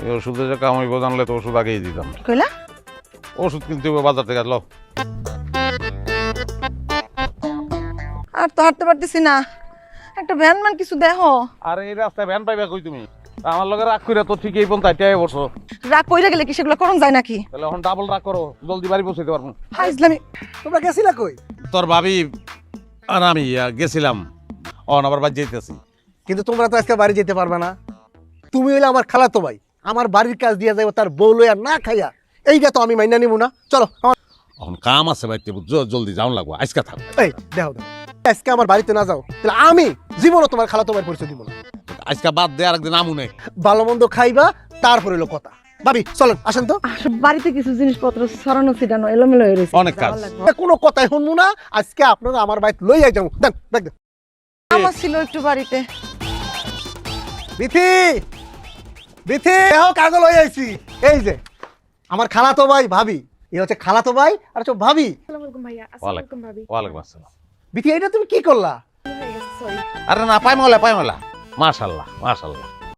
এই ওষুধে যে কামাইবো জানলে তো ওষুধ আগেই দিতাম। কইলা ওষুধ কিনতে হবে বাজার থেকে, লো। আর তো হাঁটতে পারতেছি না, একটা ভ্যান মান কিছু দেখো। আর এই রাস্তায় ভ্যান পাইবা কই তুমি? আমার লগে রাগ কইরা তো ঠিকই পন তাইটাই বসো। রাগ কইরা গেলে কি সেগুলো করন যায় নাকি? তাহলে এখন ডাবল রাগ করো, জলদি বাড়ি পৌঁছাইতে পারবো। ফাইজলামি। তোমরা গেছিলা কই? তোর ভাবি আর আমি গেছিলাম, আবার বাড়ি যাইতেছি। কিন্তু তোমরা তো আজকে বাড়ি যেতে পারবে না। তুমি হইলে আমার খালাতো ভাই, আমার বাড়ির কাজ দিয়া যাবো তার বউ লইয়া না খাইয়া, এইটা তো আমি মাইনা নিব না। চলো এখন কাম আছে বাড়িতে, জলদি যাওন লাগবো, আজকে থাক। এই দেখো আজকে আমার বাড়িতে না যাও তাহলে আমি জীবনও তোমার খালাতো ভাইয়ের পরিচয় দিব না। আজকে বাদ দে, আরেকদিন আমু নেই। ভালো মন্দ খাইবা তারপরে হলো কথা। ভাবি চলেন, আসেন তো। বাড়িতে কিছু জিনিসপত্র সরানো ছিটানো এলোমেলো হয়ে রয়েছে, অনেক কাজ। কোনো কথাই শুনবো না, আজকে আপনারা আমার বাড়িতে লইয়া যাবো। দেন দেখ দেন। আমার ছিল একটু বাড়িতে। বিথি বিথি কাগজ লই আইছি। এই যে আমার খালাতো ভাই ভাবি, এই হচ্ছে খালাতো ভাই আর হচ্ছে ভাবি। ওয়ালাইকুম আসসালাম। বিথি এটা তুমি কি করলা? আরে না, পাইমলা পাইমলা, মাশাআল্লাহ মাশাআল্লাহ।